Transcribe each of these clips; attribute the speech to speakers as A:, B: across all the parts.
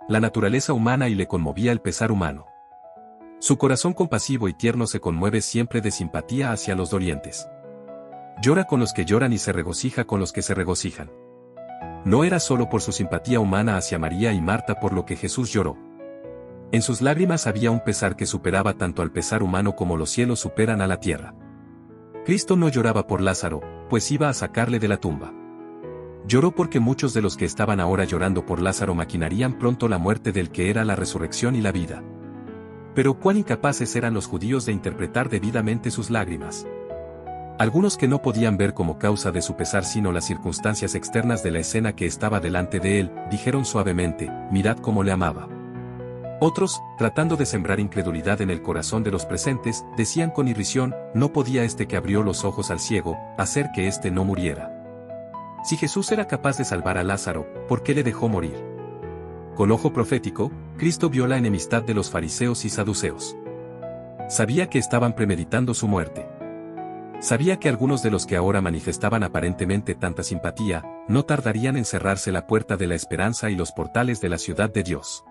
A: la naturaleza humana y le conmovía el pesar humano. Su corazón compasivo y tierno se conmueve siempre de simpatía hacia los dolientes. Llora con los que lloran y se regocija con los que se regocijan. No era solo por su simpatía humana hacia María y Marta por lo que Jesús lloró. En sus lágrimas había un pesar que superaba tanto al pesar humano como los cielos superan a la tierra. Cristo no lloraba por Lázaro, pues iba a sacarle de la tumba. Lloró porque muchos de los que estaban ahora llorando por Lázaro maquinarían pronto la muerte del que era la resurrección y la vida. Pero cuán incapaces eran los judíos de interpretar debidamente sus lágrimas. Algunos que no podían ver como causa de su pesar sino las circunstancias externas de la escena que estaba delante de él, dijeron suavemente, mirad cómo le amaba. Otros, tratando de sembrar incredulidad en el corazón de los presentes, decían con irrisión, no podía este que abrió los ojos al ciego, hacer que éste no muriera. Si Jesús era capaz de salvar a Lázaro, ¿por qué le dejó morir? Con ojo profético, Cristo vio la enemistad de los fariseos y saduceos. Sabía que estaban premeditando su muerte. Sabía que algunos de los que ahora manifestaban aparentemente tanta simpatía, no tardarían en cerrarse la puerta de la esperanza y los portales de la ciudad de Dios.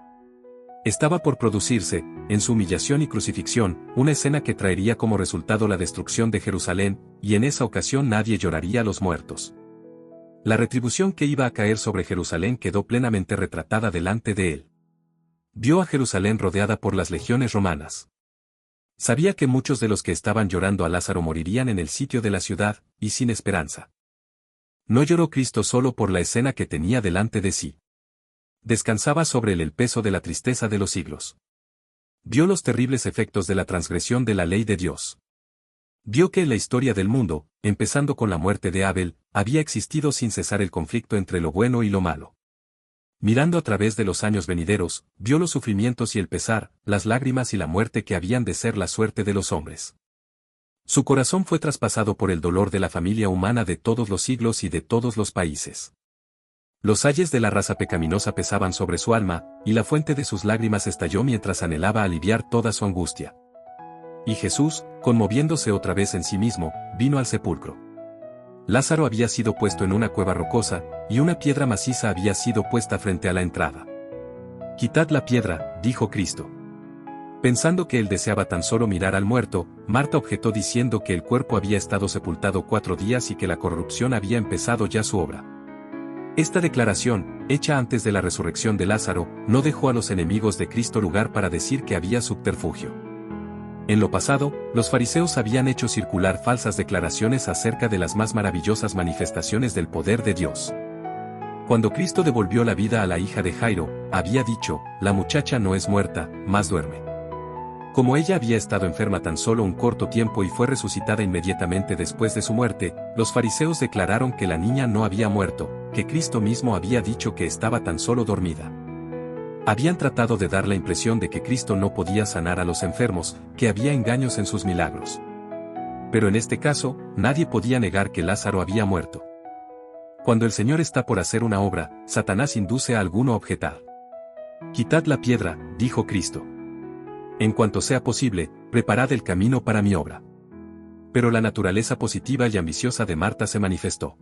A: Estaba por producirse, en su humillación y crucifixión, una escena que traería como resultado la destrucción de Jerusalén, y en esa ocasión nadie lloraría a los muertos. La retribución que iba a caer sobre Jerusalén quedó plenamente retratada delante de él. Vio a Jerusalén rodeada por las legiones romanas. Sabía que muchos de los que estaban llorando a Lázaro morirían en el sitio de la ciudad, y sin esperanza. No lloró Cristo solo por la escena que tenía delante de sí. Descansaba sobre él el peso de la tristeza de los siglos. Vio los terribles efectos de la transgresión de la ley de Dios. Vio que en la historia del mundo, empezando con la muerte de Abel, había existido sin cesar el conflicto entre lo bueno y lo malo. Mirando a través de los años venideros, vio los sufrimientos y el pesar, las lágrimas y la muerte que habían de ser la suerte de los hombres. Su corazón fue traspasado por el dolor de la familia humana de todos los siglos y de todos los países. Los ayes de la raza pecaminosa pesaban sobre su alma, y la fuente de sus lágrimas estalló mientras anhelaba aliviar toda su angustia. Y Jesús, conmoviéndose otra vez en sí mismo, vino al sepulcro. Lázaro había sido puesto en una cueva rocosa, y una piedra maciza había sido puesta frente a la entrada. «Quitad la piedra», dijo Cristo. Pensando que él deseaba tan solo mirar al muerto, Marta objetó diciendo que el cuerpo había estado sepultado 4 días y que la corrupción había empezado ya su obra. Esta declaración, hecha antes de la resurrección de Lázaro, no dejó a los enemigos de Cristo lugar para decir que había subterfugio. En lo pasado, los fariseos habían hecho circular falsas declaraciones acerca de las más maravillosas manifestaciones del poder de Dios. Cuando Cristo devolvió la vida a la hija de Jairo, había dicho, la muchacha no es muerta, mas duerme. Como ella había estado enferma tan solo un corto tiempo y fue resucitada inmediatamente después de su muerte, los fariseos declararon que la niña no había muerto, que Cristo mismo había dicho que estaba tan solo dormida. Habían tratado de dar la impresión de que Cristo no podía sanar a los enfermos, que había engaños en sus milagros. Pero en este caso, nadie podía negar que Lázaro había muerto. Cuando el Señor está por hacer una obra, Satanás induce a alguno a objetar. «Quitad la piedra», dijo Cristo. «En cuanto sea posible, preparad el camino para mi obra». Pero la naturaleza positiva y ambiciosa de Marta se manifestó.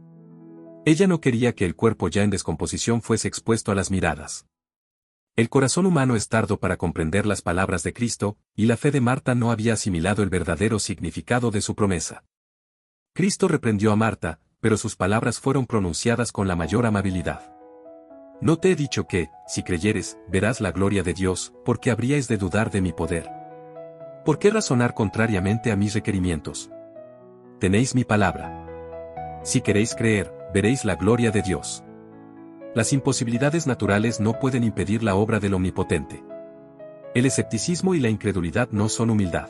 A: Ella no quería que el cuerpo ya en descomposición fuese expuesto a las miradas. El corazón humano es tardo para comprender las palabras de Cristo, y la fe de Marta no había asimilado el verdadero significado de su promesa. Cristo reprendió a Marta, pero sus palabras fueron pronunciadas con la mayor amabilidad. «No te he dicho que, si creyeres, verás la gloria de Dios, ¿por qué habríais de dudar de mi poder? ¿Por qué razonar contrariamente a mis requerimientos? Tenéis mi palabra. Si queréis creer, veréis la gloria de Dios». Las imposibilidades naturales no pueden impedir la obra del Omnipotente. El escepticismo y la incredulidad no son humildad.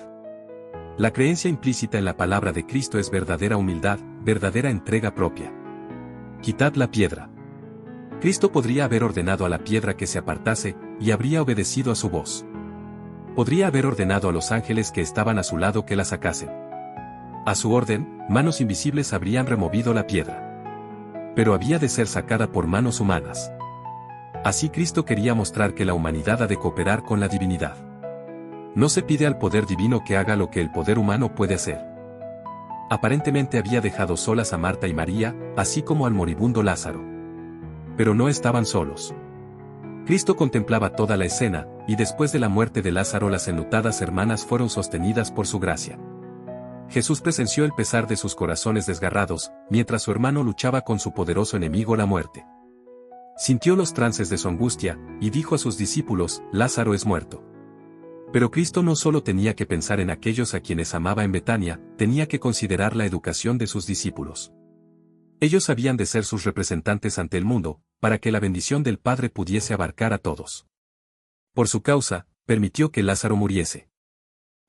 A: La creencia implícita en la palabra de Cristo es verdadera humildad, verdadera entrega propia. «Quitad la piedra». Cristo podría haber ordenado a la piedra que se apartase, y habría obedecido a su voz. Podría haber ordenado a los ángeles que estaban a su lado que la sacasen. A su orden, manos invisibles habrían removido la piedra. Pero había de ser sacada por manos humanas. Así Cristo quería mostrar que la humanidad ha de cooperar con la divinidad. No se pide al poder divino que haga lo que el poder humano puede hacer. Aparentemente había dejado solas a Marta y María, así como al moribundo Lázaro. Pero no estaban solos. Cristo contemplaba toda la escena, y después de la muerte de Lázaro las enlutadas hermanas fueron sostenidas por su gracia. Jesús presenció el pesar de sus corazones desgarrados, mientras su hermano luchaba con su poderoso enemigo la muerte. Sintió los trances de su angustia, y dijo a sus discípulos, Lázaro es muerto. Pero Cristo no solo tenía que pensar en aquellos a quienes amaba en Betania, tenía que considerar la educación de sus discípulos. Ellos habían de ser sus representantes ante el mundo, para que la bendición del Padre pudiese abarcar a todos. Por su causa, permitió que Lázaro muriese.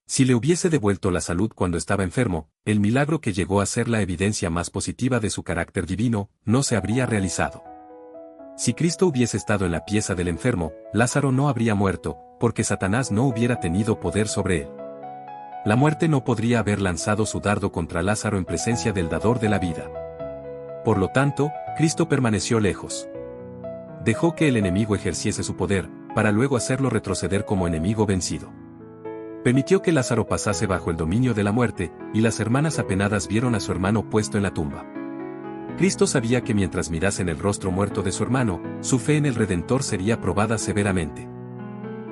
A: Si le hubiese devuelto la salud cuando estaba enfermo, el milagro que llegó a ser la evidencia más positiva de su carácter divino, no se habría realizado. Si Cristo hubiese estado en la pieza del enfermo, Lázaro no habría muerto, porque Satanás no hubiera tenido poder sobre él. La muerte no podría haber lanzado su dardo contra Lázaro en presencia del dador de la vida. Por lo tanto, Cristo permaneció lejos. Dejó que el enemigo ejerciese su poder, para luego hacerlo retroceder como enemigo vencido. Permitió que Lázaro pasase bajo el dominio de la muerte, y las hermanas apenadas vieron a su hermano puesto en la tumba. Cristo sabía que mientras mirasen el rostro muerto de su hermano, su fe en el Redentor sería probada severamente.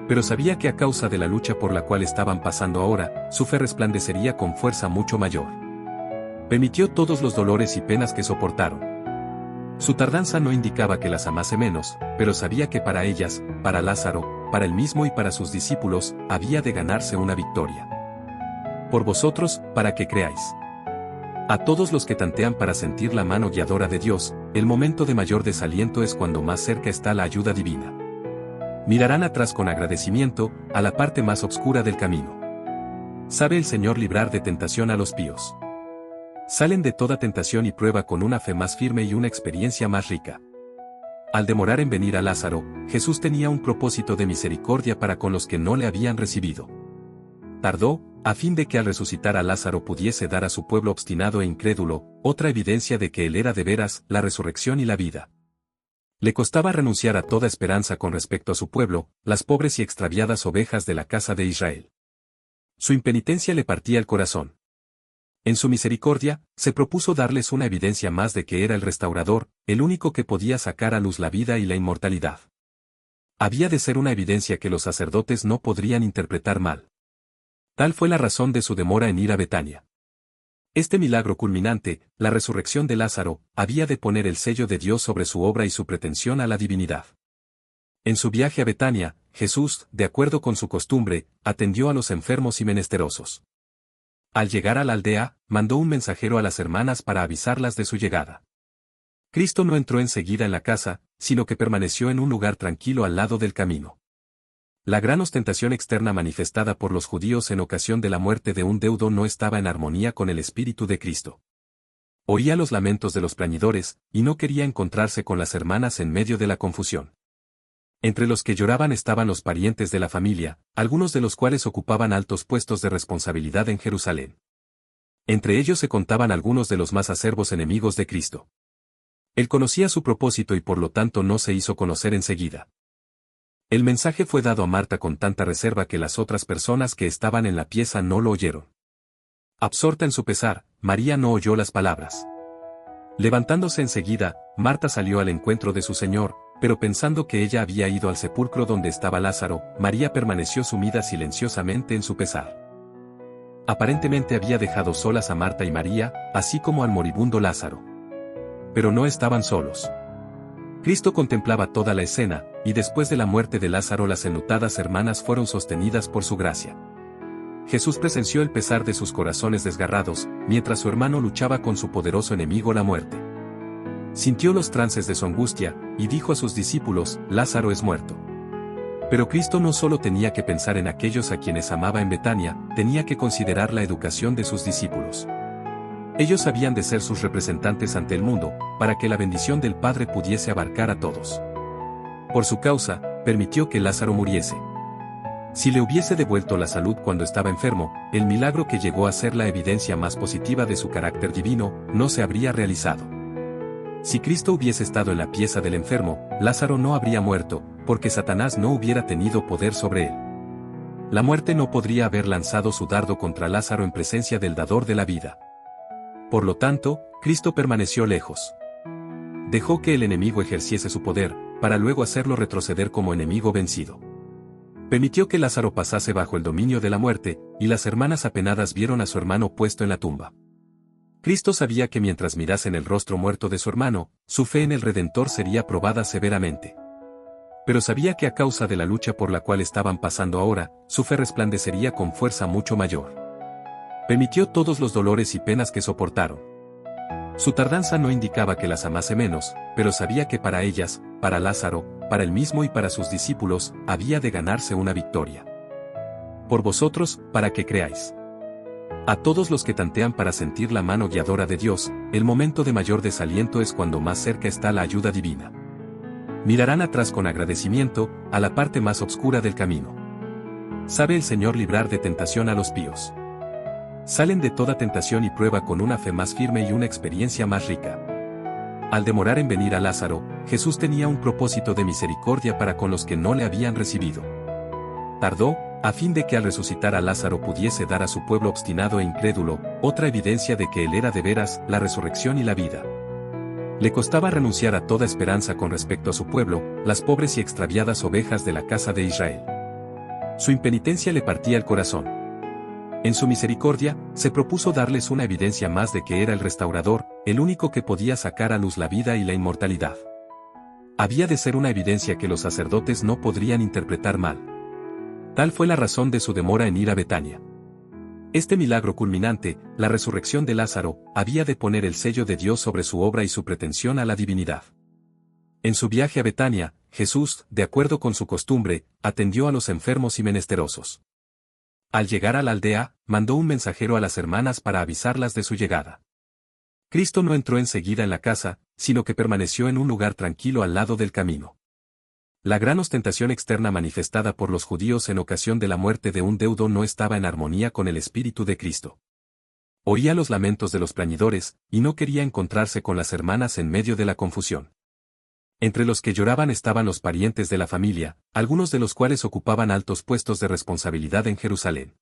A: Pero sabía que a causa de la lucha por la cual estaban pasando ahora, su fe resplandecería con fuerza mucho mayor. Permitió todos los dolores y penas que soportaron. Su tardanza no indicaba que las amase menos, pero sabía que para ellas, para Lázaro, para él mismo y para sus discípulos, había de ganarse una victoria. Por vosotros, para que creáis. A todos los que tantean para sentir la mano guiadora de Dios, el momento de mayor desaliento es cuando más cerca está la ayuda divina. Mirarán atrás con agradecimiento, a la parte más oscura del camino. Sabe el Señor librar de tentación a los píos. Salen de toda tentación y prueba con una fe más firme y una experiencia más rica. Al demorar en venir a Lázaro, Jesús tenía un propósito de misericordia para con los que no le habían recibido. Tardó, a fin de que al resucitar a Lázaro pudiese dar a su pueblo obstinado e incrédulo, otra evidencia de que él era de veras la resurrección y la vida. Le costaba renunciar a toda esperanza con respecto a su pueblo, las pobres y extraviadas ovejas de la casa de Israel. Su impenitencia le partía el corazón. En su misericordia, se propuso darles una evidencia más de que era el restaurador, el único que podía sacar a luz la vida y la inmortalidad. Había de ser una evidencia que los sacerdotes no podrían interpretar mal. Tal fue la razón de su demora en ir a Betania. Este milagro culminante, la resurrección de Lázaro, había de poner el sello de Dios sobre su obra y su pretensión a la divinidad. En su viaje a Betania, Jesús, de acuerdo con su costumbre, atendió a los enfermos y menesterosos. Al llegar a la aldea, mandó un mensajero a las hermanas para avisarlas de su llegada. Cristo no entró enseguida en la casa, sino que permaneció en un lugar tranquilo al lado del camino. La gran ostentación externa manifestada por los judíos en ocasión de la muerte de un deudo no estaba en armonía con el espíritu de Cristo. Oía los lamentos de los plañidores, y no quería encontrarse con las hermanas en medio de la confusión. Entre los que lloraban estaban los parientes de la familia, algunos de los cuales ocupaban altos puestos de responsabilidad en Jerusalén. Entre ellos se contaban algunos de los más acervos enemigos de Cristo. Él conocía su propósito y por lo tanto no se hizo conocer enseguida. El mensaje fue dado a Marta con tanta reserva que las otras personas que estaban en la pieza no lo oyeron. Absorta en su pesar, María no oyó las palabras. Levantándose enseguida, Marta salió al encuentro de su Señor, pero pensando que ella había ido al sepulcro donde estaba Lázaro, María permaneció sumida silenciosamente en su pesar. Aparentemente había dejado solas a Marta y María, así como al moribundo Lázaro. Pero no estaban solos. Cristo contemplaba toda la escena, y después de la muerte de Lázaro las enlutadas hermanas fueron sostenidas por su gracia. Jesús presenció el pesar de sus corazones desgarrados, mientras su hermano luchaba con su poderoso enemigo la muerte. Sintió los trances de su angustia, y dijo a sus discípulos, Lázaro es muerto. Pero Cristo no solo tenía que pensar en aquellos a quienes amaba en Betania, tenía que considerar la educación de sus discípulos. Ellos habían de ser sus representantes ante el mundo, para que la bendición del Padre pudiese abarcar a todos. Por su causa, permitió que Lázaro muriese. Si le hubiese devuelto la salud cuando estaba enfermo, el milagro que llegó a ser la evidencia más positiva de su carácter divino, no se habría realizado. Si Cristo hubiese estado en la pieza del enfermo, Lázaro no habría muerto, porque Satanás no hubiera tenido poder sobre él. La muerte no podría haber lanzado su dardo contra Lázaro en presencia del dador de la vida. Por lo tanto, Cristo permaneció lejos. Dejó que el enemigo ejerciese su poder, para luego hacerlo retroceder como enemigo vencido. Permitió que Lázaro pasase bajo el dominio de la muerte, y las hermanas apenadas vieron a su hermano puesto en la tumba. Cristo sabía que mientras mirasen el rostro muerto de su hermano, su fe en el Redentor sería probada severamente. Pero sabía que a causa de la lucha por la cual estaban pasando ahora, su fe resplandecería con fuerza mucho mayor. Permitió todos los dolores y penas que soportaron. Su tardanza no indicaba que las amase menos, pero sabía que para ellas, para Lázaro, para él mismo y para sus discípulos, había de ganarse una victoria. Por vosotros, para que creáis. A todos los que tantean para sentir la mano guiadora de Dios, el momento de mayor desaliento es cuando más cerca está la ayuda divina. Mirarán atrás con agradecimiento, a la parte más oscura del camino. Sabe el Señor librar de tentación a los píos. Salen de toda tentación y prueba con una fe más firme y una experiencia más rica. Al demorar en venir a Lázaro, Jesús tenía un propósito de misericordia para con los que no le habían recibido. Tardó, a fin de que al resucitar a Lázaro pudiese dar a su pueblo obstinado e incrédulo, otra evidencia de que él era de veras la resurrección y la vida. Le costaba renunciar a toda esperanza con respecto a su pueblo, las pobres y extraviadas ovejas de la casa de Israel. Su impenitencia le partía el corazón. En su misericordia, se propuso darles una evidencia más de que era el restaurador, el único que podía sacar a luz la vida y la inmortalidad. Había de ser una evidencia que los sacerdotes no podrían interpretar mal. Tal fue la razón de su demora en ir a Betania. Este milagro culminante, la resurrección de Lázaro, había de poner el sello de Dios sobre su obra y su pretensión a la divinidad. En su viaje a Betania, Jesús, de acuerdo con su costumbre, atendió a los enfermos y menesterosos. Al llegar a la aldea, mandó un mensajero a las hermanas para avisarlas de su llegada. Cristo no entró enseguida en la casa, sino que permaneció en un lugar tranquilo al lado del camino. La gran ostentación externa manifestada por los judíos en ocasión de la muerte de un deudo no estaba en armonía con el espíritu de Cristo. Oía los lamentos de los plañidores, y no quería encontrarse con las hermanas en medio de la confusión. Entre los que lloraban estaban los parientes de la familia, algunos de los cuales ocupaban altos puestos de responsabilidad en Jerusalén.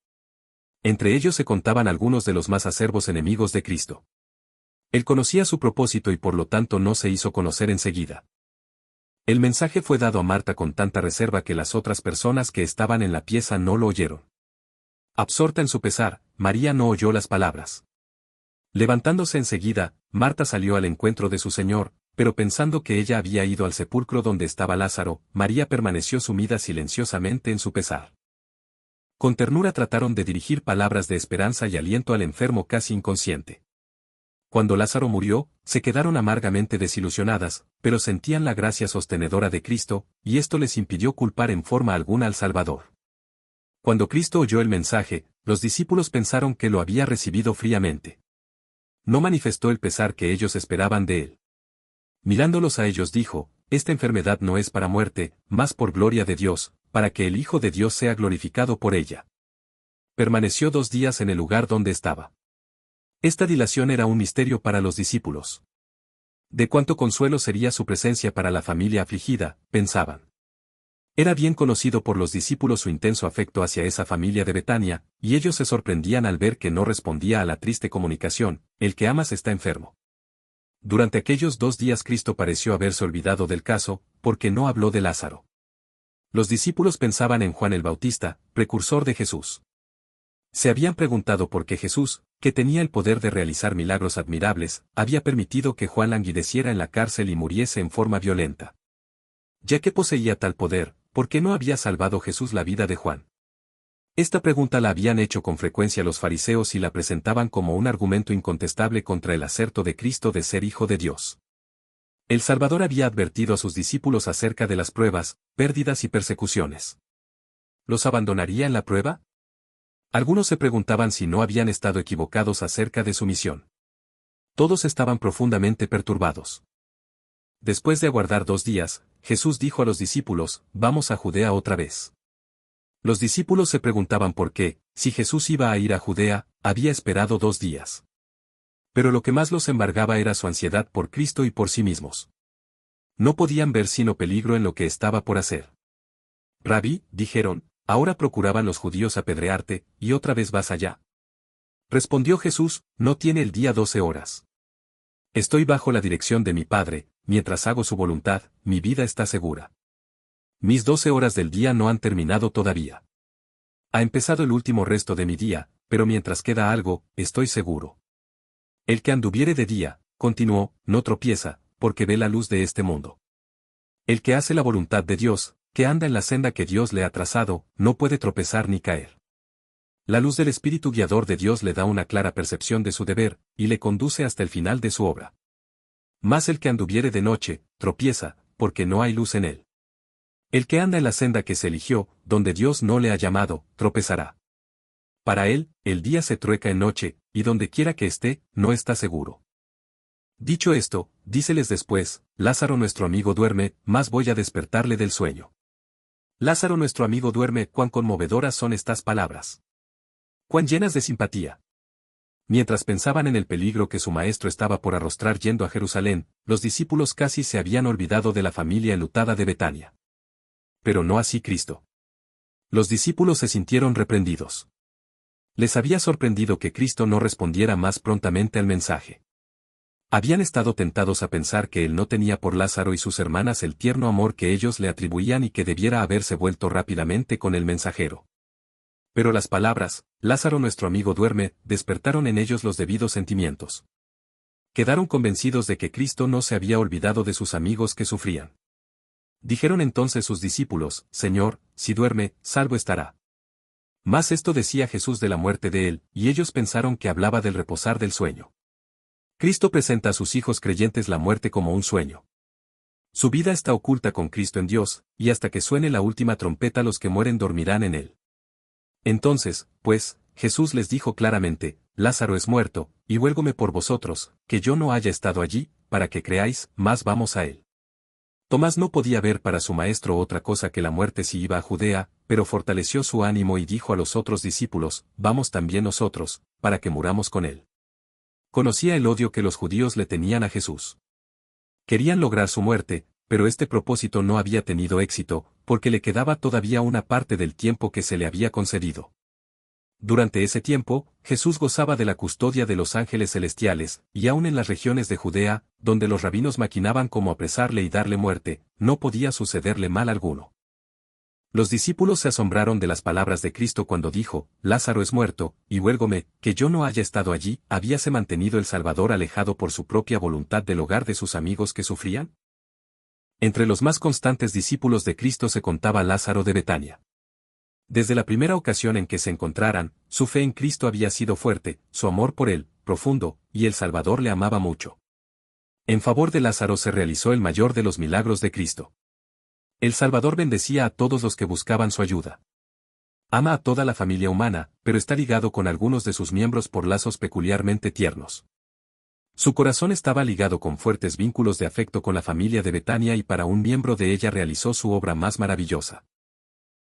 A: Entre ellos se contaban algunos de los más acervos enemigos de Cristo. Él conocía su propósito y por lo tanto no se hizo conocer enseguida. El mensaje fue dado a Marta con tanta reserva que las otras personas que estaban en la pieza no lo oyeron. Absorta en su pesar, María no oyó las palabras. Levantándose enseguida, Marta salió al encuentro de su Señor, pero pensando que ella había ido al sepulcro donde estaba Lázaro, María permaneció sumida silenciosamente en su pesar. Con ternura trataron de dirigir palabras de esperanza y aliento al enfermo casi inconsciente. Cuando Lázaro murió, se quedaron amargamente desilusionadas, pero sentían la gracia sostenedora de Cristo, y esto les impidió culpar en forma alguna al Salvador. Cuando Cristo oyó el mensaje, los discípulos pensaron que lo había recibido fríamente. No manifestó el pesar que ellos esperaban de él. Mirándolos a ellos dijo, esta enfermedad no es para muerte, mas por gloria de Dios, para que el Hijo de Dios sea glorificado por ella. Permaneció 2 días en el lugar donde estaba. Esta dilación era un misterio para los discípulos. De cuánto consuelo sería su presencia para la familia afligida, pensaban. Era bien conocido por los discípulos su intenso afecto hacia esa familia de Betania, y ellos se sorprendían al ver que no respondía a la triste comunicación, el que amas está enfermo. Durante aquellos 2 días Cristo pareció haberse olvidado del caso, porque no habló de Lázaro. Los discípulos pensaban en Juan el Bautista, precursor de Jesús. Se habían preguntado por qué Jesús, que tenía el poder de realizar milagros admirables, había permitido que Juan languideciera en la cárcel y muriese en forma violenta. Ya que poseía tal poder, ¿por qué no había salvado Jesús la vida de Juan? Esta pregunta la habían hecho con frecuencia los fariseos y la presentaban como un argumento incontestable contra el aserto de Cristo de ser Hijo de Dios. El Salvador había advertido a sus discípulos acerca de las pruebas, pérdidas y persecuciones. ¿Los abandonaría en la prueba? Algunos se preguntaban si no habían estado equivocados acerca de su misión. Todos estaban profundamente perturbados. Después de aguardar 2 días, Jesús dijo a los discípulos, vamos a Judea otra vez. Los discípulos se preguntaban por qué, si Jesús iba a ir a Judea, había esperado 2 días. Pero lo que más los embargaba era su ansiedad por Cristo y por sí mismos. No podían ver sino peligro en lo que estaba por hacer. Rabí, dijeron, ahora procuraban los judíos apedrearte, y otra vez vas allá. Respondió Jesús, no tiene el día 12 horas. Estoy bajo la dirección de mi Padre, mientras hago su voluntad, mi vida está segura. Mis 12 horas del día no han terminado todavía. Ha empezado el último resto de mi día, pero mientras queda algo, estoy seguro. El que anduviere de día, continuó, no tropieza, porque ve la luz de este mundo. El que hace la voluntad de Dios, que anda en la senda que Dios le ha trazado, no puede tropezar ni caer. La luz del Espíritu guiador de Dios le da una clara percepción de su deber, y le conduce hasta el final de su obra. Mas el que anduviere de noche, tropieza, porque no hay luz en él. El que anda en la senda que se eligió, donde Dios no le ha llamado, tropezará. Para él, el día se trueca en noche, y donde quiera que esté, no está seguro. Dicho esto, díceles después, Lázaro nuestro amigo duerme, mas voy a despertarle del sueño. Lázaro nuestro amigo duerme, cuán conmovedoras son estas palabras. Cuán llenas de simpatía. Mientras pensaban en el peligro que su maestro estaba por arrostrar yendo a Jerusalén, los discípulos casi se habían olvidado de la familia enlutada de Betania. Pero no así Cristo. Los discípulos se sintieron reprendidos. Les había sorprendido que Cristo no respondiera más prontamente al mensaje. Habían estado tentados a pensar que él no tenía por Lázaro y sus hermanas el tierno amor que ellos le atribuían y que debiera haberse vuelto rápidamente con el mensajero. Pero las palabras, Lázaro nuestro amigo duerme, despertaron en ellos los debidos sentimientos. Quedaron convencidos de que Cristo no se había olvidado de sus amigos que sufrían. Dijeron entonces sus discípulos, Señor, si duerme, salvo estará. Mas esto decía Jesús de la muerte de él, y ellos pensaron que hablaba del reposar del sueño. Cristo presenta a sus hijos creyentes la muerte como un sueño. Su vida está oculta con Cristo en Dios, y hasta que suene la última trompeta los que mueren dormirán en él. Entonces, pues, Jesús les dijo claramente, Lázaro es muerto, y huélgome por vosotros, que yo no haya estado allí, para que creáis, mas vamos a él. Tomás no podía ver para su maestro otra cosa que la muerte si iba a Judea, pero fortaleció su ánimo y dijo a los otros discípulos, vamos también nosotros, para que muramos con él. Conocía el odio que los judíos le tenían a Jesús. Querían lograr su muerte, pero este propósito no había tenido éxito, porque le quedaba todavía una parte del tiempo que se le había concedido. Durante ese tiempo, Jesús gozaba de la custodia de los ángeles celestiales, y aun en las regiones de Judea, donde los rabinos maquinaban cómo apresarle y darle muerte, no podía sucederle mal alguno. Los discípulos se asombraron de las palabras de Cristo cuando dijo, Lázaro es muerto, y huélgome, que yo no haya estado allí, ¿habíase mantenido el Salvador alejado por su propia voluntad del hogar de sus amigos que sufrían? Entre los más constantes discípulos de Cristo se contaba Lázaro de Betania. Desde la primera ocasión en que se encontraran, su fe en Cristo había sido fuerte, su amor por él, profundo, y el Salvador le amaba mucho. En favor de Lázaro se realizó el mayor de los milagros de Cristo. El Salvador bendecía a todos los que buscaban su ayuda. Ama a toda la familia humana, pero está ligado con algunos de sus miembros por lazos peculiarmente tiernos. Su corazón estaba ligado con fuertes vínculos de afecto con la familia de Betania y para un miembro de ella realizó su obra más maravillosa.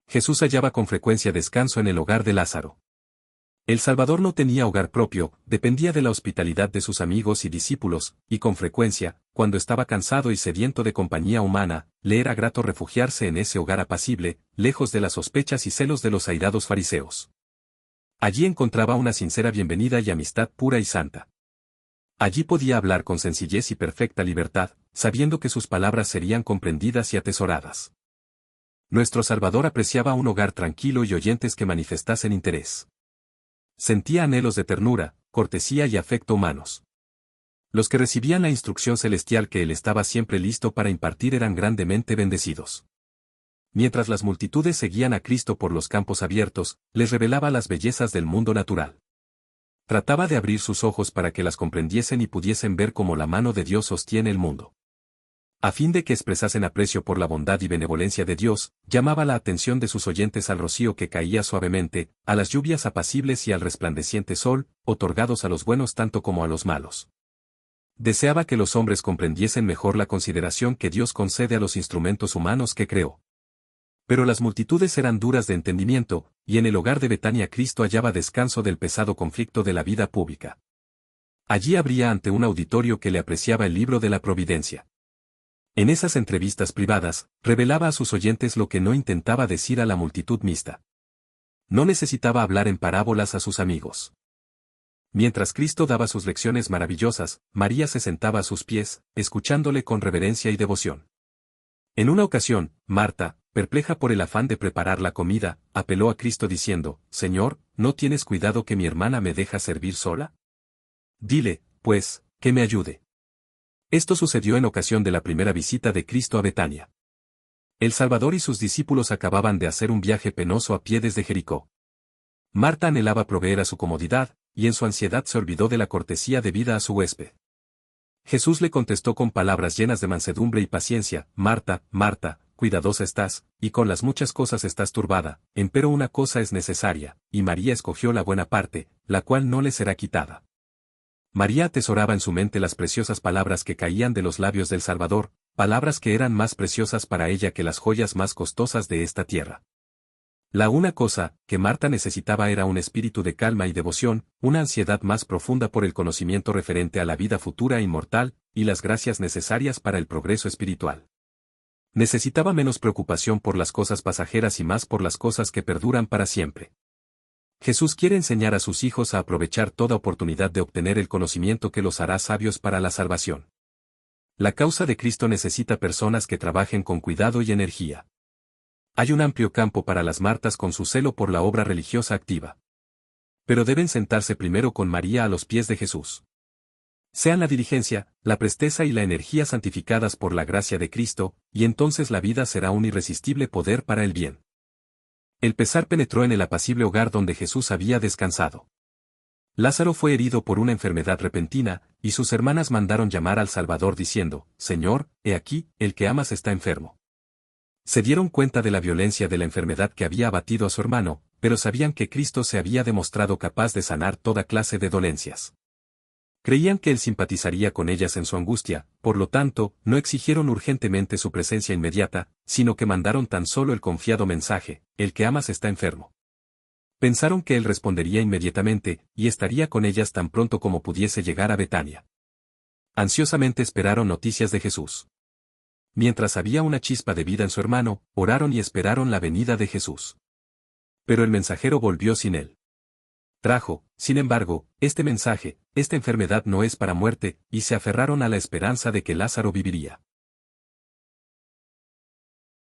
A: Jesús hallaba con frecuencia descanso en el hogar de Lázaro. El Salvador no tenía hogar propio, dependía de la hospitalidad de sus amigos y discípulos, y con frecuencia, cuando estaba cansado y sediento de compañía humana, le era grato refugiarse en ese hogar apacible, lejos de las sospechas y celos de los airados fariseos. Allí encontraba una sincera bienvenida y amistad pura y santa. Allí podía hablar con sencillez y perfecta libertad, sabiendo que sus palabras serían comprendidas y atesoradas. Nuestro Salvador apreciaba un hogar tranquilo y oyentes que manifestasen interés. Sentía anhelos de ternura, cortesía y afecto humanos. Los que recibían la instrucción celestial que él estaba siempre listo para impartir eran grandemente bendecidos. Mientras las multitudes seguían a Cristo por los campos abiertos, les revelaba las bellezas del mundo natural. Trataba de abrir sus ojos para que las comprendiesen y pudiesen ver cómo la mano de Dios sostiene el mundo. A fin de que expresasen aprecio por la bondad y benevolencia de Dios, llamaba la atención de sus oyentes al rocío que caía suavemente, a las lluvias apacibles y al resplandeciente sol, otorgados a los buenos tanto como a los malos. Deseaba que los hombres comprendiesen mejor la consideración que Dios concede a los instrumentos humanos que creó. Pero las multitudes eran duras de entendimiento, y en el hogar de Betania Cristo hallaba descanso del pesado conflicto de la vida pública. Allí abría ante un auditorio que le apreciaba el libro de la providencia. En esas entrevistas privadas, revelaba a sus oyentes lo que no intentaba decir a la multitud mixta. No necesitaba hablar en parábolas a sus amigos. Mientras Cristo daba sus lecciones maravillosas, María se sentaba a sus pies, escuchándole con reverencia y devoción. En una ocasión, Marta, perpleja por el afán de preparar la comida, apeló a Cristo diciendo, «Señor, ¿no tienes cuidado que mi hermana me deja servir sola? Dile, pues, que me ayude». Esto sucedió en ocasión de la primera visita de Cristo a Betania. El Salvador y sus discípulos acababan de hacer un viaje penoso a pie desde Jericó. Marta anhelaba proveer a su comodidad, y en su ansiedad se olvidó de la cortesía debida a su huésped. Jesús le contestó con palabras llenas de mansedumbre y paciencia, «Marta, Marta, cuidadosa estás, y con las muchas cosas estás turbada, empero una cosa es necesaria, y María escogió la buena parte, la cual no le será quitada». María atesoraba en su mente las preciosas palabras que caían de los labios del Salvador, palabras que eran más preciosas para ella que las joyas más costosas de esta tierra. La una cosa que Marta necesitaba era un espíritu de calma y devoción, una ansiedad más profunda por el conocimiento referente a la vida futura e inmortal, y las gracias necesarias para el progreso espiritual. Necesitaba menos preocupación por las cosas pasajeras y más por las cosas que perduran para siempre. Jesús quiere enseñar a sus hijos a aprovechar toda oportunidad de obtener el conocimiento que los hará sabios para la salvación. La causa de Cristo necesita personas que trabajen con cuidado y energía. Hay un amplio campo para las Martas con su celo por la obra religiosa activa. Pero deben sentarse primero con María a los pies de Jesús. Sean la diligencia, la presteza y la energía santificadas por la gracia de Cristo, y entonces la vida será un irresistible poder para el bien. El pesar penetró en el apacible hogar donde Jesús había descansado. Lázaro fue herido por una enfermedad repentina, y sus hermanas mandaron llamar al Salvador diciendo, «Señor, he aquí, el que amas está enfermo». Se dieron cuenta de la violencia de la enfermedad que había abatido a su hermano, pero sabían que Cristo se había demostrado capaz de sanar toda clase de dolencias. Creían que él simpatizaría con ellas en su angustia, por lo tanto, no exigieron urgentemente su presencia inmediata, sino que mandaron tan solo el confiado mensaje, «El que amas está enfermo». Pensaron que él respondería inmediatamente, y estaría con ellas tan pronto como pudiese llegar a Betania. Ansiosamente esperaron noticias de Jesús. Mientras había una chispa de vida en su hermano, oraron y esperaron la venida de Jesús. Pero el mensajero volvió sin él. Trajo, sin embargo, este mensaje, esta enfermedad no es para muerte, y se aferraron a la esperanza de que Lázaro viviría.